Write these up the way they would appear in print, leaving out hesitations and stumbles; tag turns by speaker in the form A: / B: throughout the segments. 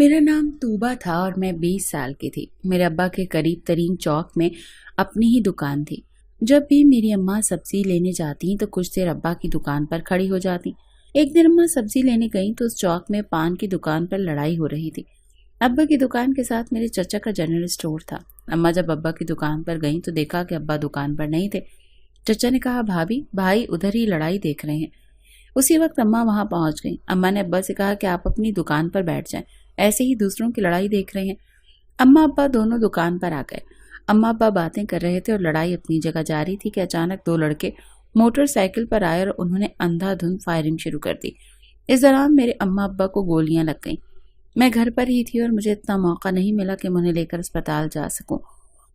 A: میرا نام طوبہ تھا اور میں 20 سال کی تھی۔ میرے ابا کے قریب ترین چوک میں اپنی ہی دکان تھی۔ جب بھی میری اماں سبزی لینے جاتی تو کچھ دیر ابا کی دکان پر کھڑی ہو جاتی۔ ایک دن اماں سبزی لینے گئیں تو اس چوک میں پان کی دکان پر لڑائی ہو رہی تھی۔ ابا کی دکان کے ساتھ میرے چچا کا جنرل اسٹور تھا۔ اماں جب ابا کی دکان پر گئیں تو دیکھا کہ ابا دکان پر نہیں تھے۔ چچا نے کہا، بھابھی، بھائی ادھر ہی لڑائی دیکھ رہے ہیں۔ اسی وقت اماں وہاں پہنچ گئیں۔ اماں نے ابا سے کہا کہ آپ اپنی دکان پر بیٹھ جائیں، ایسے ہی دوسروں کی لڑائی دیکھ رہے ہیں۔ اماں ابا دونوں دکان پر آ گئے۔ اماں ابا باتیں کر رہے تھے اور لڑائی اپنی جگہ جاری تھی کہ اچانک دو لڑکے موٹر سائیکل پر آئے اور انہوں نے اندھا دھند فائرنگ شروع کر دی۔ اس دوران میرے اماں ابا کو گولیاں لگ گئیں۔ میں گھر پر ہی تھی اور مجھے اتنا موقع نہیں ملا کہ میں انہیں لے کر اسپتال جا سکوں۔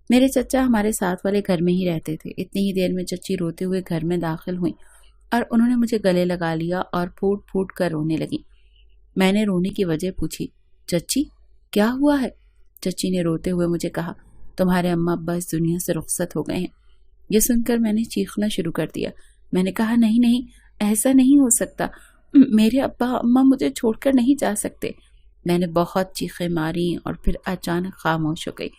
A: میرے چچا ہمارے ساتھ والے گھر میں ہی رہتے تھے۔ اتنی ہی دیر میں چچی روتے ہوئے گھر میں داخل ہوئیں اور انہوں نے مجھے گلے لگا لیا اور پھوٹ پھوٹ کر رونے لگیں۔ میں نے رونے کی وجہ پوچھی، چچی کیا ہوا ہے؟ چچی نے روتے ہوئے مجھے کہا، تمہارے اماں ابا اس دنیا سے رخصت ہو گئے ہیں۔ یہ سن کر میں نے چیخنا شروع کر دیا۔ میں نے کہا، نہیں نہیں، ایسا نہیں ہو سکتا، میرے ابا اماں مجھے چھوڑ کر نہیں جا سکتے۔ میں نے بہت چیخیں ماری اور پھر اچانک خاموش ہو گئی۔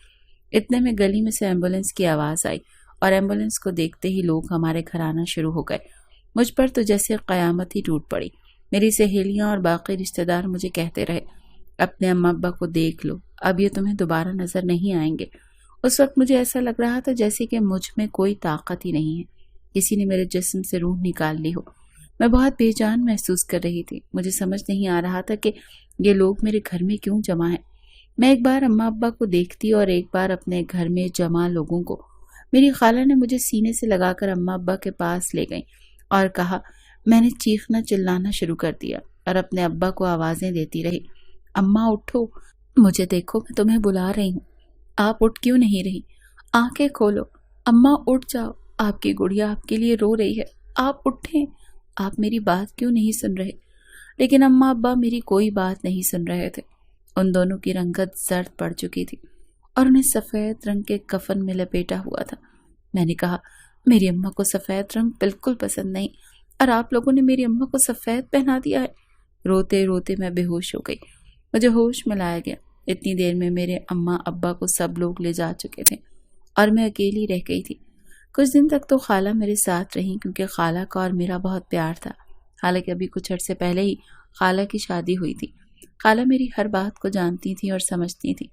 A: اتنے میں گلی میں سے ایمبولینس کی آواز آئی اور ایمبولینس کو دیکھتے ہی لوگ ہمارے گھر آنا شروع ہو گئے۔ مجھ پر تو جیسے قیامت ہی ٹوٹ پڑی۔ میری سہیلیاں اور باقی رشتہ دار مجھے کہتے رہے، اپنے اماں ابا کو دیکھ لو، اب یہ تمہیں دوبارہ نظر نہیں آئیں گے۔ اس وقت مجھے ایسا لگ رہا تھا جیسے کہ مجھ میں کوئی طاقت ہی نہیں ہے، کسی نے میرے جسم سے روح نکال لی ہو۔ میں بہت بے جان محسوس کر رہی تھی۔ مجھے سمجھ نہیں آ رہا تھا کہ یہ لوگ میرے گھر میں کیوں جمع ہیں۔ میں ایک بار اماں ابا کو دیکھتی اور ایک بار اپنے گھر میں جمع لوگوں کو۔ میری خالہ نے مجھے سینے سے لگا کر اماں ابا کے پاس لے گئیں اور کہا۔ میں نے چیخنا چلانا شروع کر دیا اور اپنے ابا کو آوازیں دیتی رہی، اماں اٹھو، مجھے دیکھو، میں تمہیں بلا رہی ہوں، آپ اٹھ کیوں نہیں رہی؟ آنکھیں کھولو، اماں اٹھ جاؤ، آپ کی گڑیا آپ کے لیے رو رہی ہے، آپ اٹھیں، آپ میری بات کیوں نہیں سن رہے؟ لیکن اماں ابا میری کوئی بات نہیں سن رہے تھے۔ ان دونوں کی رنگت زرد پڑ چکی تھی اور انہیں سفید رنگ کے کفن میں لپیٹا ہوا تھا۔ میں نے کہا، میری اماں کو سفید رنگ بالکل پسند نہیں اور آپ لوگوں نے میری اماں کو سفید پہنا دیا ہے۔ روتے روتے میں بے ہوش ہو گئی۔ مجھے ہوش میں لایا گیا۔ اتنی دیر میں میرے اماں ابا کو سب لوگ لے جا چکے تھے اور میں اکیلی رہ گئی تھی۔ کچھ دن تک تو خالہ میرے ساتھ رہی کیونکہ خالہ کا اور میرا بہت پیار تھا۔ حالانکہ ابھی کچھ عرصے پہلے ہی خالہ کی شادی ہوئی تھی۔ خالہ میری ہر بات کو جانتی تھی اور سمجھتی تھی۔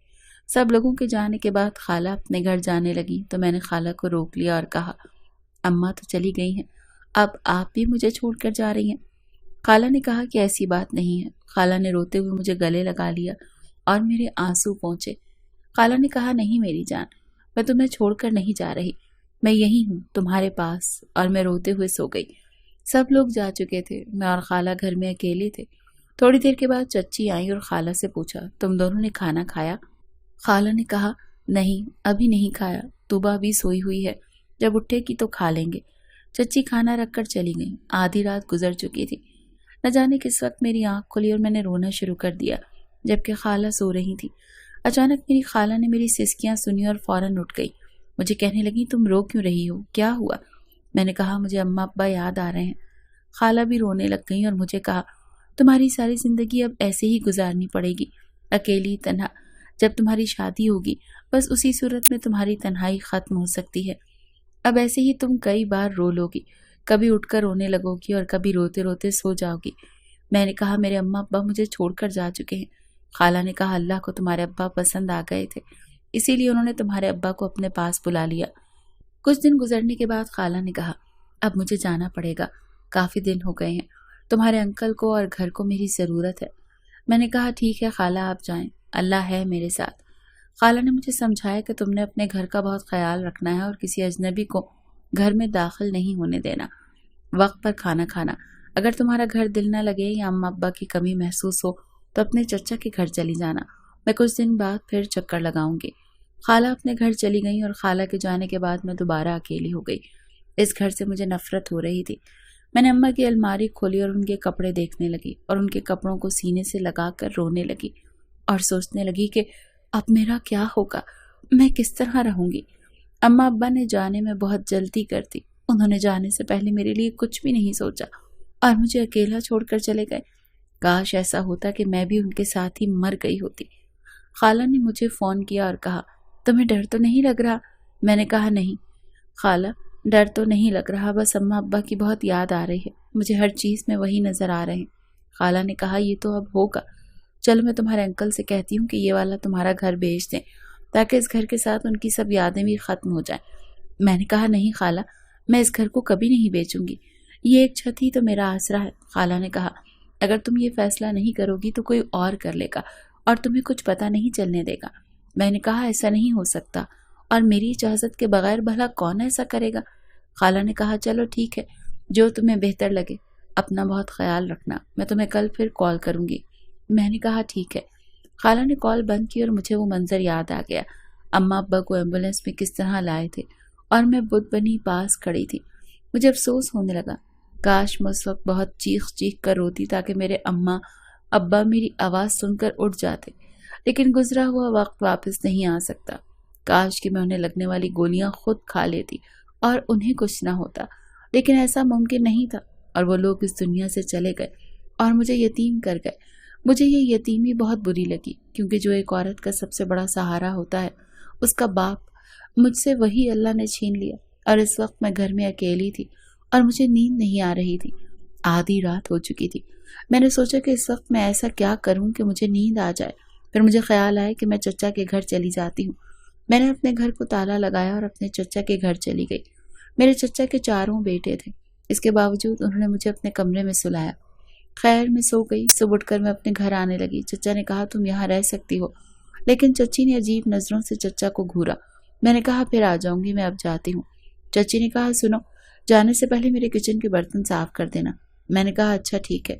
A: سب لوگوں کے جانے کے بعد خالہ اپنے گھر جانے لگی تو میں نے خالہ کو روک لیا اور کہا، اماں تو چلی گئی ہیں، اب آپ بھی مجھے چھوڑ کر جا رہی ہیں؟ خالہ نے کہا کہ ایسی بات نہیں ہے۔ خالہ نے روتے ہوئے مجھے گلے لگا لیا اور میرے آنسو پہنچے۔ خالہ نے کہا، نہیں میری جان، میں تمہیں چھوڑ کر نہیں جا رہی، میں یہی ہوں تمہارے پاس۔ اور میں روتے ہوئے سو گئی۔ سب لوگ جا چکے تھے، میں اور خالہ گھر میں اکیلے تھے۔ تھوڑی دیر کے بعد چچی آئی اور خالہ سے پوچھا، تم دونوں نے کھانا کھایا؟ خالہ نے کہا، نہیں ابھی نہیں کھایا، طوبہ ابھی سوئی ہوئی ہے، جب اٹھے گی تو کھا لیں گے۔ چچی کھانا رکھ کر چلی گئی۔ آدھی رات گزر چکی تھی۔ نہ جانے کس وقت میری آنکھ کھلی اور میں نے رونا شروع کر دیا جبکہ خالہ سو رہی تھی۔ اچانک میری خالہ نے میری سسکیاں سنی اور فوراً اٹھ گئی۔ مجھے کہنے لگی، تم رو کیوں رہی ہو، کیا ہوا؟ میں نے کہا، مجھے اماں ابا یاد آ رہے ہیں۔ خالہ بھی رونے لگ گئی اور مجھے کہا، تمہاری ساری زندگی اب ایسے ہی گزارنی پڑے گی، اکیلی تنہا۔ جب تمہاری شادی ہوگی بس اسی صورت میں تمہاری تنہائی ختم ہو سکتی ہے۔ اب ایسے ہی تم کئی بار رو لو گی، کبھی اٹھ کر رونے لگو گی اور کبھی روتے روتے سو جاؤ گی۔ میں نے کہا، میرے اماں ابا مجھے چھوڑ کر جا چکے ہیں۔ خالہ نے کہا، اللہ کو تمہارے ابا پسند آ گئے تھے، اسی لیے انہوں نے تمہارے ابا کو اپنے پاس بلا لیا۔ کچھ دن گزرنے کے بعد خالہ نے کہا، اب مجھے جانا پڑے گا، کافی دن ہو گئے ہیں، تمہارے انکل کو اور گھر کو میری ضرورت ہے۔ میں نے کہا، ٹھیک ہے خالہ، آپ جائیں، اللہ ہے میرے ساتھ۔ خالہ نے مجھے سمجھایا کہ تم نے اپنے گھر کا بہت خیال رکھنا ہے اور کسی اجنبی کو گھر میں داخل نہیں ہونے دینا، وقت پر کھانا کھانا۔ اگر تمہارا گھر دل نہ لگے یا اماں ابا کی کمی محسوس ہو تو اپنے چچا کے گھر چلی جانا، میں کچھ دن بعد پھر چکر لگاؤں گی۔ خالہ اپنے گھر چلی گئی اور خالہ کے جانے کے بعد میں دوبارہ اکیلی ہو گئی۔ اس گھر سے مجھے نفرت ہو رہی تھی۔ میں نے اماں کی الماری کھولی اور ان کے کپڑے دیکھنے لگی اور ان کے کپڑوں کو سینے سے لگا کر رونے لگی اور سوچنے لگی کہ اب میرا کیا ہوگا، میں کس طرح رہوں گی۔ اماں ابا نے جانے میں بہت جلدی کر دی۔ انہوں نے جانے سے پہلے میرے لیے کچھ بھی نہیں سوچا اور مجھے اکیلا چھوڑ کر چلے گئے۔ کاش ایسا ہوتا کہ میں بھی ان کے ساتھ ہی مر گئی ہوتی۔ خالہ نے مجھے فون کیا اور کہا تمہیں ڈر تو نہیں لگ رہا؟ میں نے کہا نہیں خالہ، ڈر تو نہیں لگ رہا، بس اماں ابا کی بہت یاد آ رہی ہے، مجھے ہر چیز میں وہی نظر آ رہے ہیں۔ خالہ نے کہا یہ تو اب ہوگا، چلو میں تمہارے انکل سے کہتی ہوں کہ یہ والا تمہارا گھر بیچ دیں تاکہ اس گھر کے ساتھ ان کی سب یادیں بھی ختم ہو جائیں۔ میں نے کہا نہیں خالہ، میں اس گھر کو کبھی نہیں بیچوں گی، یہ ایک چھت ہی تو میرا آسرا ہے۔ خالہ نے کہا اگر تم یہ فیصلہ نہیں کرو گی تو کوئی اور کر لے گا اور تمہیں کچھ پتہ نہیں چلنے دے گا۔ میں نے کہا ایسا نہیں ہو سکتا، اور میری اجازت کے بغیر بھلا کون ایسا کرے گا؟ خالہ نے کہا چلو ٹھیک ہے، جو تمہیں بہتر لگے، اپنا بہت خیال رکھنا، میں تمہیں کل پھر کال کروں گی۔ میں نے کہا ٹھیک ہے۔ خالہ نے کال بند کی اور مجھے وہ منظر یاد آ گیا، اماں ابا کو ایمبولینس میں کس طرح لائے تھے اور میں بت بنی پاس کھڑی تھی۔ مجھے افسوس ہونے لگا، کاش میں اس وقت بہت چیخ چیخ کر روتی تاکہ میرے اماں ابا میری آواز سن کر اٹھ جاتے، لیکن گزرا ہوا وقت واپس نہیں آ سکتا۔ کاش کہ میں انہیں لگنے والی گولیاں خود کھا لیتی اور انہیں کچھ نہ ہوتا، لیکن ایسا ممکن نہیں تھا، اور وہ لوگ اس دنیا سے چلے گئے اور مجھے یتیم کر گئے۔ مجھے یہ یتیمی بہت بری لگی، کیونکہ جو ایک عورت کا سب سے بڑا سہارا ہوتا ہے، اس کا باپ، مجھ سے وہی اللہ نے چھین لیا۔ اور اس وقت میں گھر میں اکیلی تھی اور مجھے نیند نہیں آ رہی تھی، آدھی رات ہو چکی تھی۔ میں نے سوچا کہ اس وقت میں ایسا کیا کروں کہ مجھے نیند آ جائے۔ پھر مجھے خیال آیا کہ میں چچا کے گھر چلی جاتی ہوں۔ میں نے اپنے گھر کو تالا لگایا اور اپنے چچا کے گھر چلی گئی۔ میرے چچا کے 4 بیٹے تھے، اس کے باوجود انہوں نے مجھے اپنے کمرے میں سلایا۔ خیر میں سو گئی۔ صبح اٹھ کر میں اپنے گھر آنے لگی۔ چچا نے کہا تم یہاں رہ سکتی ہو، لیکن چچی نے عجیب نظروں سے چچا کو گھورا۔ میں نے کہا پھر آ جاؤں گی، میں اب جاتی ہوں۔ چچی نے کہا سنو، جانے سے پہلے میرے کچن کے برتن صاف کر دینا۔ میں نے کہا اچھا ٹھیک ہے۔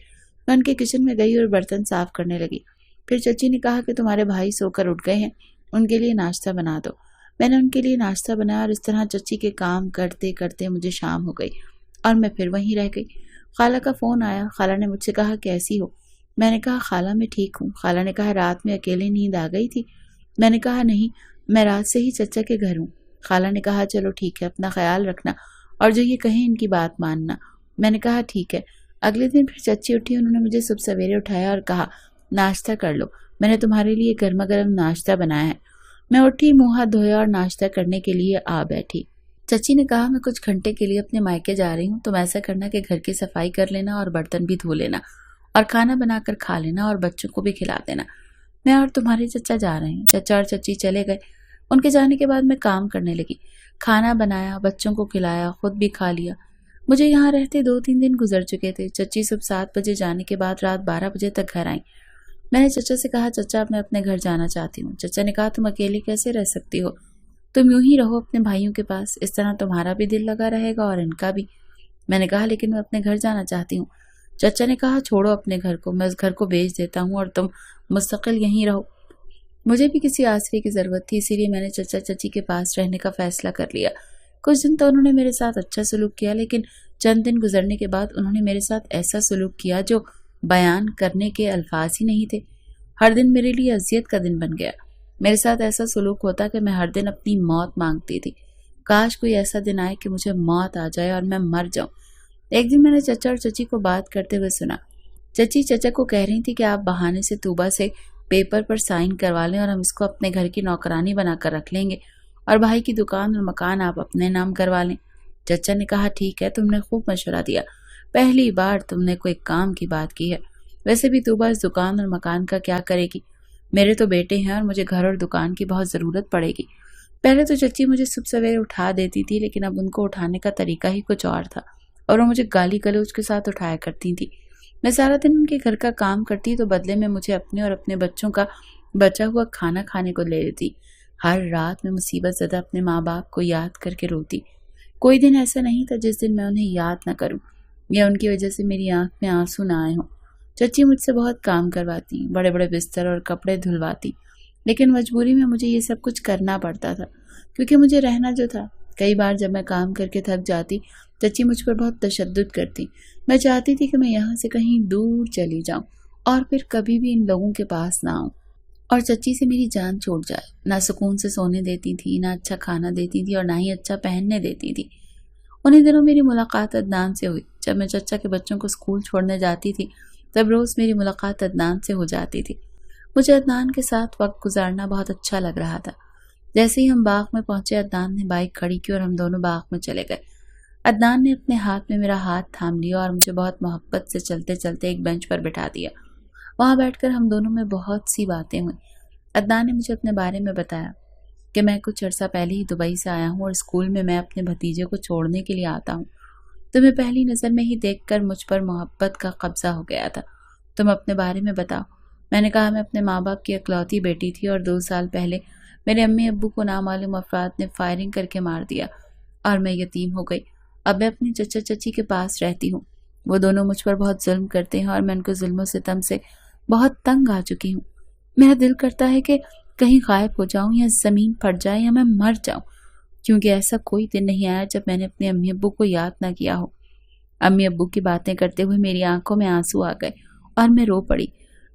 A: میں ان کے کچن میں گئی اور برتن صاف کرنے لگی۔ پھر چچی نے کہا کہ تمہارے بھائی سو کر اٹھ گئے ہیں، ان کے لیے ناشتہ بنا دو۔ میں نے ان کے لیے ناشتہ بنایا اور اس طرح چچی کے کام کرتے کرتے مجھے شام ہو گئی اور میں پھر وہیں رہ گئی۔ خالہ کا فون آیا۔ خالہ نے مجھ سے کہا کیسی ہو؟ میں نے کہا خالہ میں ٹھیک ہوں۔ خالہ نے کہا رات میں اکیلے نیند آ گئی تھی؟ میں نے کہا نہیں، میں رات سے ہی چچا کے گھر ہوں۔ خالہ نے کہا چلو ٹھیک ہے، اپنا خیال رکھنا اور جو یہ کہیں ان کی بات ماننا۔ میں نے کہا ٹھیک ہے۔ اگلے دن پھر چچی اٹھی، انہوں نے مجھے صبح سویرے اٹھایا اور کہا ناشتہ کر لو، میں نے تمہارے لیے گرما گرم ناشتہ بنایا ہے۔ میں اٹھی، منہ ہاتھ دھویا اور ناشتہ کرنے کے لیے آ بیٹھی۔ چچی نے کہا میں کچھ گھنٹے کے لیے اپنے مائکے جا رہی ہوں، تم ایسا کرنا کہ گھر کی صفائی کر لینا اور برتن بھی دھو لینا اور کھانا بنا کر کھا لینا اور بچوں کو بھی کھلا دینا۔ میں اور تمہارے چچا جا رہے ہیں۔ چچا اور چچی چلے گئے۔ ان کے جانے کے بعد میں کام کرنے لگی، کھانا بنایا، بچوں کو کھلایا، خود بھی کھا لیا۔ مجھے یہاں رہتے 2-3 دن گزر چکے تھے۔ چچی صبح 7 بجے جانے کے بعد رات 12 بجے تک گھر آئیں۔ میں نے چچا سے کہا چچا اب میں اپنے گھر جانا چاہتی ہوں۔ چچا نے کہا تم اکیلی کیسے رہ سکتی ہو؟ تم یوں ہی رہو اپنے بھائیوں کے پاس، اس طرح تمہارا بھی دل لگا رہے گا اور ان کا بھی۔ میں نے کہا لیکن میں اپنے گھر جانا چاہتی ہوں۔ چچا نے کہا چھوڑو اپنے گھر کو، میں اس گھر کو بیچ دیتا ہوں اور تم مستقل یہیں رہو۔ مجھے بھی کسی آسرے کی ضرورت تھی، اسی لیے میں نے چچا چچی کے پاس رہنے کا فیصلہ کر لیا۔ کچھ دن تو انہوں نے میرے ساتھ اچھا سلوک کیا، لیکن چند دن گزرنے کے بعد انہوں نے میرے ساتھ ایسا سلوک کیا جو بیان کرنے کے الفاظ ہی نہیں تھے۔ ہر دن میرے لیے اذیت کا دن بن گیا۔ میرے ساتھ ایسا سلوک ہوتا کہ میں ہر دن اپنی موت مانگتی تھی۔ کاش کوئی ایسا دن آئے کہ مجھے موت آ جائے اور میں مر جاؤں۔ ایک دن میں نے چچا اور چچی کو بات کرتے ہوئے سنا۔ چچی چچا کو کہہ رہی تھی کہ آپ بہانے سے طوبہ سے پیپر پر سائن کروا لیں اور ہم اس کو اپنے گھر کی نوکرانی بنا کر رکھ لیں گے، اور بھائی کی دکان اور مکان آپ اپنے نام کروا لیں۔ چچا نے کہا ٹھیک ہے، تم نے خوب مشورہ دیا، پہلی بار تم نے کوئی کام کی بات کی ہے۔ ویسے بھی طوبہ اس دکان اور مکان کا کیا کرے گی؟ میرے تو بیٹے ہیں اور مجھے گھر اور دکان کی بہت ضرورت پڑے گی۔ پہلے تو چچی مجھے صبح سویرے اٹھا دیتی تھی، لیکن اب ان کو اٹھانے کا طریقہ ہی کچھ اور تھا اور وہ مجھے گالی گلوچ کے ساتھ اٹھایا کرتی تھی۔ میں سارا دن ان کے گھر کا کام کرتی تو بدلے میں مجھے اپنے اور اپنے بچوں کا بچا ہوا کھانا کھانے کو لے لیتی۔ ہر رات میں مصیبت زدہ اپنے ماں باپ کو یاد کر کے روتی۔ کوئی دن ایسا نہیں تھا جس دن میں انہیں یاد نہ کروں یا ان کی وجہ سے میری آنکھ میں آنسو نہ آئے ہوں۔ چچی مجھ سے بہت کام کرواتی، بڑے بڑے بستر اور کپڑے دھلواتی، لیکن مجبوری میں مجھے یہ سب کچھ کرنا پڑتا تھا کیونکہ مجھے رہنا جو تھا۔ کئی بار جب میں کام کر کے تھک جاتی، چچی مجھ پر بہت تشدد کرتی۔ میں چاہتی تھی کہ میں یہاں سے کہیں دور چلی جاؤں اور پھر کبھی بھی ان لوگوں کے پاس نہ آؤں اور چچی سے میری جان چھوٹ جائے۔ نہ سکون سے سونے دیتی تھی، نہ اچھا کھانا دیتی تھی اور نہ ہی اچھا پہننے دیتی تھی۔ انہیں دنوں میری ملاقات عدنان سے ہوئی۔ جب میں چچا کے بچوں کو اسکول چھوڑنے جاتی تھی تب روز میری ملاقات عدنان سے ہو جاتی تھی۔ مجھے عدنان کے ساتھ وقت گزارنا بہت اچھا لگ رہا تھا۔ جیسے ہی ہم باغ میں پہنچے، عدنان نے بائک کھڑی کی اور ہم دونوں باغ میں چلے گئے۔ عدنان نے اپنے ہاتھ میں میرا ہاتھ تھام لیا اور مجھے بہت محبت سے چلتے چلتے ایک بینچ پر بٹھا دیا۔ وہاں بیٹھ کر ہم دونوں میں بہت سی باتیں ہوئیں۔ عدنان نے مجھے اپنے بارے میں بتایا کہ میں کچھ عرصہ پہلے ہی دبئی سے آیا ہوں اور اسکول میں اپنے بھتیجے کو چھوڑنے کے لیے آتا ہوں۔ تمہیں پہلی نظر میں ہی دیکھ کر مجھ پر محبت کا قبضہ ہو گیا تھا۔ تم اپنے بارے میں بتاؤ۔ میں نے کہا میں اپنے ماں باپ کی اکلوتی بیٹی تھی اور 2 سال پہلے میرے امی ابو کو نامعلوم افراد نے فائرنگ کر کے مار دیا اور میں یتیم ہو گئی۔ اب میں اپنی چچا چچی کے پاس رہتی ہوں۔ وہ دونوں مجھ پر بہت ظلم کرتے ہیں اور میں ان کو ظلم و ستم سے بہت تنگ آ چکی ہوں۔ میرا دل کرتا ہے کہ کہیں غائب ہو جاؤں یا زمین پھٹ جائے یا میں مر جاؤں، کیونکہ ایسا کوئی دن نہیں آیا جب میں نے اپنے امی ابو کو یاد نہ کیا ہو۔ امی ابو کی باتیں کرتے ہوئے میری آنکھوں میں آنسو آ گئے اور میں رو پڑی۔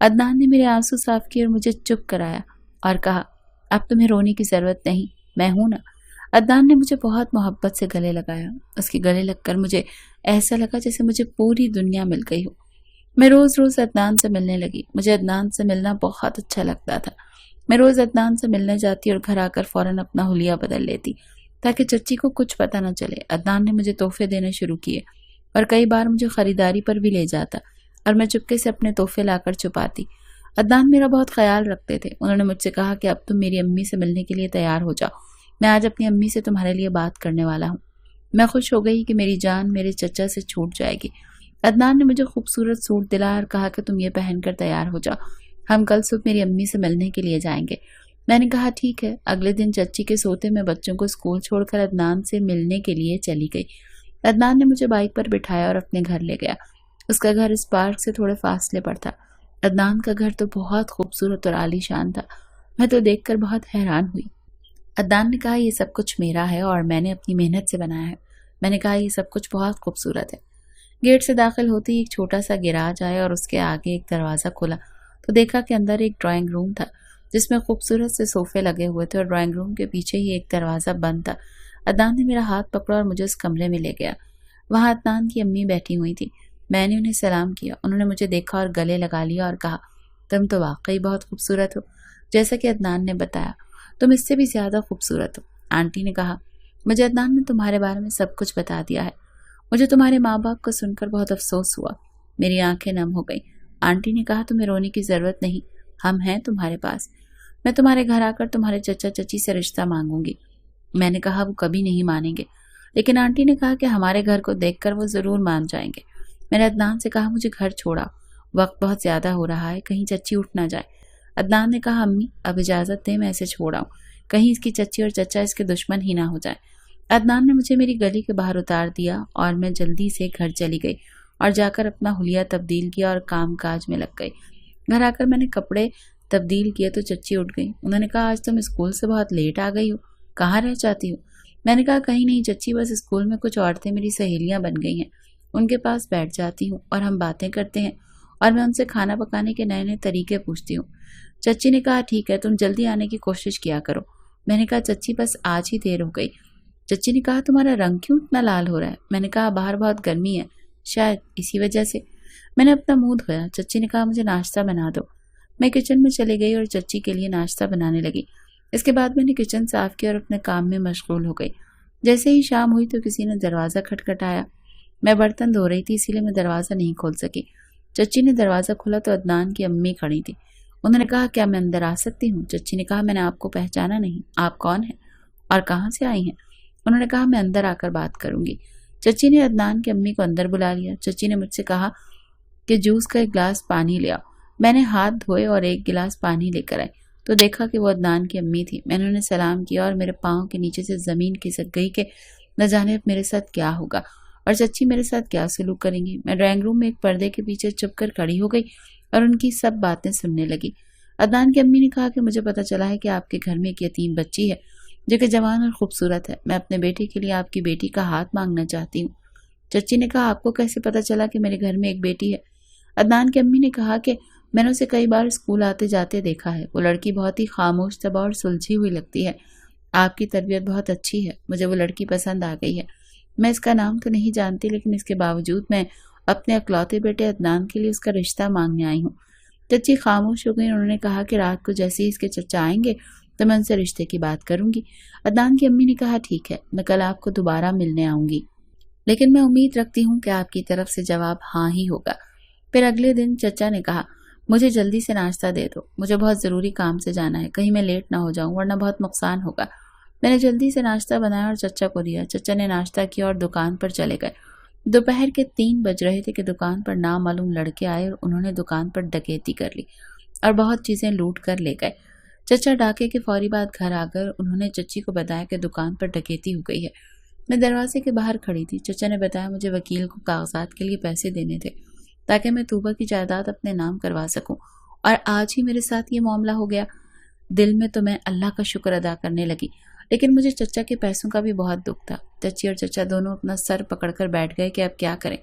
A: عدنان نے میرے آنسو صاف کیے اور مجھے چپ کرایا اور کہا اب تمہیں رونے کی ضرورت نہیں، میں ہوں نا۔ عدنان نے مجھے بہت محبت سے گلے لگایا۔ اس کے گلے لگ کر مجھے ایسا لگا جیسے مجھے پوری دنیا مل گئی ہو۔ میں روز روز عدنان سے ملنے لگی۔ مجھے عدنان سے ملنا بہت اچھا لگتا تھا۔ میں روز عدنان سے ملنے جاتی اور گھر آ کر فوراً اپنا حلیہ بدل لیتی تاکہ چچی کو کچھ پتہ نہ چلے۔ عدنان نے مجھے تحفے دینے شروع کیے اور کئی بار مجھے خریداری پر بھی لے جاتا اور میں چپکے سے اپنے تحفے لا کر چھپاتی۔ عدنان میرا بہت خیال رکھتے تھے۔ انہوں نے مجھ سے کہا کہ اب تم میری امی سے ملنے کے لیے تیار ہو جاؤ، میں آج اپنی امی سے تمہارے لیے بات کرنے والا ہوں۔ میں خوش ہو گئی کہ میری جان میرے چچا سے چھوٹ جائے گی۔ عدنان نے مجھے خوبصورت سوٹ دلایا اور کہا کہ تم یہ پہن کر تیار ہو جاؤ، ہم کل صبح میری امی سے ملنے کے لیے جائیں گے۔ میں نے کہا ٹھیک ہے۔ اگلے دن چچی کے سوتے میں بچوں کو اسکول چھوڑ کر عدنان سے ملنے کے لیے چلی گئی۔ عدنان نے مجھے بائک پر بٹھایا اور اپنے گھر لے گیا۔ اس کا گھر اس پارک سے تھوڑے فاصلے پر تھا۔ عدنان کا گھر تو بہت خوبصورت اور عالی شان تھا۔ میں تو دیکھ کر بہت حیران ہوئی۔ عدنان نے کہا یہ سب کچھ میرا ہے اور میں نے اپنی محنت سے بنایا ہے۔ میں نے کہا یہ سب کچھ بہت خوبصورت ہے۔ گیٹ سے داخل ہوتے ہی ایک چھوٹا سا گیراج آیا اور اس کے آگے ایک دروازہ کھلا تو دیکھا کہ اندر ایک ڈرائنگ روم تھا جس میں خوبصورت سے صوفے لگے ہوئے تھے اور ڈرائنگ روم کے پیچھے ہی ایک دروازہ بند تھا۔ عدنان نے میرا ہاتھ پکڑا اور مجھے اس کمرے میں لے گیا۔ وہاں عدنان کی امی بیٹھی ہوئی تھی۔ میں نے انہیں سلام کیا۔ انہوں نے مجھے دیکھا اور گلے لگا لیا اور کہا تم تو واقعی بہت خوبصورت ہو، جیسا کہ عدنان نے بتایا، تم اس سے بھی زیادہ خوبصورت ہو۔ آنٹی نے کہا مجھے عدنان نے تمہارے بارے میں سب کچھ بتا دیا ہے۔ مجھے تمہارے ماں باپ کو سن کر بہت افسوس ہوا۔ میری آنکھیں نم ہو گئیں۔ آنٹی نے کہا تمہیں رونے کی ضرورت نہیں، ہم ہیں تمہارے پاس۔ میں تمہارے گھر آ کر تمہارے چچا چچی سے رشتہ مانگوں گی۔ میں نے کہا وہ کبھی نہیں مانیں گے، لیکن آنٹی نے کہا کہ ہمارے گھر کو دیکھ کر وہ ضرور مان جائیں گے۔ میں نے عدنان سے کہا مجھے گھر چھوڑا، وقت بہت زیادہ ہو رہا ہے، کہیں چچی اٹھ نہ جائے۔ عدنان نے کہا امی اب اجازت دیں میں اسے چھوڑاؤں، کہیں اس کی چچی اور چچا اس کے دشمن ہی نہ ہو جائے۔ عدنان نے مجھے میری گلی کے باہر اتار دیا اور میں جلدی سے گھر چلی گئی اور جا کر اپنا حلیہ تبدیل کیا اور کام کاج میں لگ گئی۔ گھر آ کر میں نے کپڑے تبدیل کیے تو چچی اٹھ گئی۔ انہوں نے کہا آج تم اسکول سے بہت لیٹ آ گئی ہو، کہاں رہ جاتی ہو؟ میں نے کہا کہیں نہیں چچی، بس اسکول میں کچھ عورتیں میری سہیلیاں بن گئی ہیں، ان کے پاس بیٹھ جاتی ہوں اور ہم باتیں کرتے ہیں اور میں ان سے کھانا پکانے کے نئے نئے طریقے پوچھتی ہوں۔ چچی نے کہا ٹھیک ہے، تم جلدی آنے کی کوشش کیا کرو۔ میں نے کہا چچی بس آج ہی دیر ہو گئی۔ چچی نے کہا تمہارا رنگ کیوں اتنا لال ہو رہا ہے؟ میں نے کہا باہر بہت گرمی ہے، شاید اسی وجہ سے۔ میں نے اپنا منہ دھویا۔ چچی نے کہا مجھے ناشتہ بنا دو۔ میں کچن میں چلی گئی اور چچی کے لیے ناشتہ بنانے لگی۔ اس کے بعد میں نے کچن صاف کیا اور اپنے کام میں مشغول ہو گئی۔ جیسے ہی شام ہوئی تو کسی نے دروازہ کھٹکھٹایا۔ میں برتن دھو رہی تھی اسی لیے میں دروازہ نہیں کھول سکی۔ چچی نے دروازہ کھولا تو عدنان کی امی کھڑی تھی۔ انہوں نے کہا کیا میں اندر آ سکتی ہوں؟ چچی نے کہا میں نے آپ کو پہچانا نہیں، آپ کون ہیں اور کہاں سے آئی ہیں؟ انہوں نے کہا میں اندر آ کر بات کروں گی۔ چچی نے عدنان کی امی کو اندر بلا لیا۔ چچی نے مجھ سے کہا کہ جوس کا ایک گلاس پانی لے آؤ۔ میں نے ہاتھ دھوئے اور ایک گلاس پانی لے کر آئی تو دیکھا کہ وہ عدنان کی امی تھی۔ میں نے انہیں سلام کیا اور میرے پاؤں کے نیچے سے زمین کھسک گئی کہ نہ جانے اب میرے ساتھ کیا ہوگا اور چچی میرے ساتھ کیا سلوک کریں گی۔ میں ڈرائنگ روم میں ایک پردے کے پیچھے چھپ کر کھڑی ہو گئی اور ان کی سب باتیں سننے لگی۔ عدنان کی امی نے کہا کہ مجھے پتا چلا ہے کہ آپ کے گھر میں ایک یتیم بچی ہے جو کہ جوان اور خوبصورت ہے۔ میں اپنے بیٹے کے لیے آپ کی بیٹی کا ہاتھ مانگنا چاہتی ہوں۔ چچی نے کہا آپ کو کیسے پتا چلا کہ میرے گھر میں ایک بیٹی ہے؟ عدنان کی امی نے کہا کہ میں نے اسے کئی بار اسکول آتے جاتے دیکھا ہے، وہ لڑکی بہت ہی خاموش طبع اور سلجھی ہوئی لگتی ہے۔ آپ کی تربیت بہت اچھی ہے، مجھے وہ لڑکی پسند آ گئی ہے۔ میں اس کا نام تو نہیں جانتی لیکن اس کے باوجود میں اپنے اکلوتے بیٹے عدنان کے لیے اس کا رشتہ مانگنے آئی ہوں۔ چچی خاموش ہو گئی۔ انہوں نے کہا کہ رات کو جیسے ہی اس کے چچا آئیں گے تو میں ان سے رشتے کی بات کروں گی۔ عدنان کی امی نے کہا ٹھیک ہے، میں کل آپ کو دوبارہ ملنے آؤں گی، لیکن میں امید رکھتی ہوں کہ آپ کی طرف سے جواب ہاں ہی ہوگا۔ پھر اگلے دن چچا نے کہا مجھے جلدی سے ناشتہ دے دو، مجھے بہت ضروری کام سے جانا ہے، کہیں میں لیٹ نہ ہو جاؤں ورنہ بہت نقصان ہوگا۔ میں نے جلدی سے ناشتہ بنایا اور چچا کو دیا۔ چچا نے ناشتہ کیا اور دکان پر چلے گئے۔ دوپہر کے 3 بج رہے تھے کہ دکان پر نامعلوم لڑکے آئے اور انہوں نے دکان پر ڈکیتی کر لی اور بہت چیزیں لوٹ کر لے گئے۔ چچا ڈاکے کے فوری بعد گھر آ کر انہوں نے چچی کو بتایا کہ دکان پر ڈکیتی ہو گئی ہے۔ میں دروازے کے باہر کھڑی تھی۔ چچا نے بتایا مجھے وکیل کو کاغذات کے لیے پیسے دینے تھے تاکہ میں طوبہ کی جائیداد اپنے نام کروا سکوں، اور آج ہی میرے ساتھ یہ معاملہ ہو گیا۔ دل میں تو میں اللہ کا شکر ادا کرنے لگی، لیکن مجھے چچا کے پیسوں کا بھی بہت دکھ تھا۔ چچی اور چچا دونوں اپنا سر پکڑ کر بیٹھ گئے کہ اب کیا کریں۔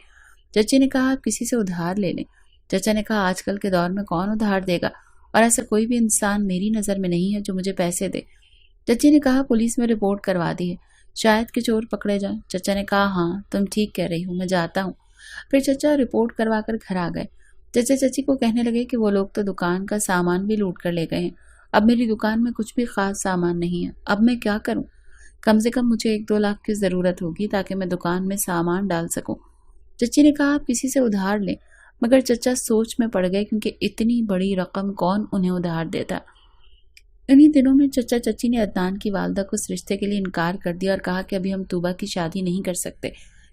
A: چچی نے کہا آپ کسی سے ادھار لے لیں۔ چچا نے کہا آج کل کے دور میں کون ادھار دے گا، اور ایسا کوئی بھی انسان میری نظر میں نہیں ہے جو مجھے پیسے دے۔ چچی نے کہا پولیس میں رپورٹ کروا دی ہے، شاید کہ چور پکڑے جائیں۔ چچا نے کہا ہاں تم ٹھیک کہہ رہی ہو، میں جاتا ہوں۔ پھر چچا رپورٹ کروا کر گھر آ گئے۔ چچا چچی کو کہنے لگے کہ وہ لوگ تو دکان کا سامان بھی لوٹ کر لے گئے ہیں، اب میری دکان میں کچھ بھی خاص سامان نہیں ہے، اب میں کیا کروں؟ کم سے کم مجھے 1-2 لاکھ کی ضرورت ہوگی تاکہ میں دکان میں سامان ڈال سکوں۔ چچی نے کہا آپ کسی سے ادھار لیں، مگر چچا سوچ میں پڑ گئے کیونکہ اتنی بڑی رقم کون انہیں ادھار دیتا۔ انہی دنوں میں چچا چچی نے عدنان کی والدہ کو اس رشتے کے لیے انکار کر دیا اور کہا کہ ابھی ہم طوبہ کی شادی نہیں کر سکتے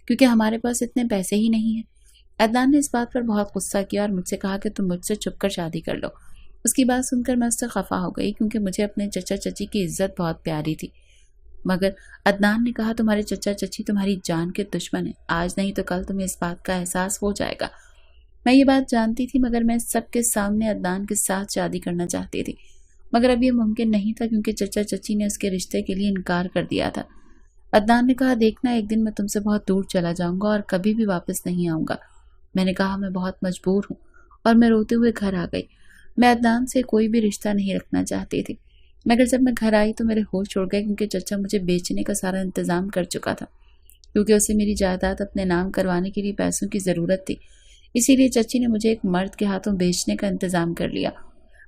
A: کیونکہ ہمارے پاس اتنے پیسے ہی نہیں ہیں۔ عدنان نے اس بات پر بہت غصہ کیا اور مجھ سے کہا کہ تم مجھ سے چھپ کر شادی کر لو۔ اس کی بات سن کر میں اس سے خفا ہو گئی کیونکہ مجھے اپنے چچا چچی کی عزت بہت پیاری تھی، مگر عدنان نے کہا تمہارے چچا چچی تمہاری جان کے دشمن ہیں، آج نہیں تو کل تمہیں اس بات کا احساس ہو جائے گا۔ میں یہ بات جانتی تھی، مگر میں سب کے سامنے عدنان کے ساتھ شادی کرنا چاہتی تھی، مگر اب یہ ممکن نہیں تھا کیونکہ چچا چچی نے اس کے رشتے کے لیے انکار کر دیا تھا۔ عدنان نے کہا دیکھنا ایک دن میں تم سے بہت دور چلا جاؤں گا اور کبھی بھی واپس نہیں آؤں گا۔ میں نے کہا میں بہت مجبور ہوں، اور میں روتے ہوئے گھر آ گئی۔ میں عدنان سے کوئی بھی رشتہ نہیں رکھنا چاہتی تھی، مگر جب میں گھر آئی تو میرے ہوش اڑ گئے کیونکہ چچا مجھے بیچنے کا سارا انتظام کر چکا تھا، کیونکہ اسے میری جائیداد اپنے نام کروانے کے لیے پیسوں کی ضرورت تھی، اسی لیے چچی نے مجھے ایک مرد کے ہاتھوں بیچنے کا انتظام کر لیا۔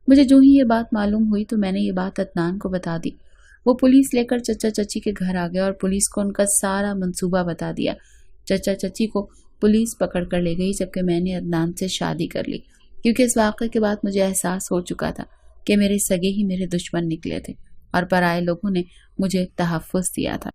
A: مجھے جو ہی یہ بات معلوم ہوئی تو میں نے یہ بات عدنان کو بتا دی۔ وہ پولیس لے کر چچا چچی کے گھر آ گیا اور پولیس کو ان کا سارا منصوبہ بتا دیا۔ چچا چچی کو پولیس پکڑ کر لے گئی جبکہ میں نے عدنان سے شادی کر لی، کیونکہ اس واقعے کے بعد مجھے احساس ہو چکا تھا کہ میرے سگے ہی میرے دشمن نکلے تھے اور پرائے لوگوں نے مجھے تحفظ دیا تھا۔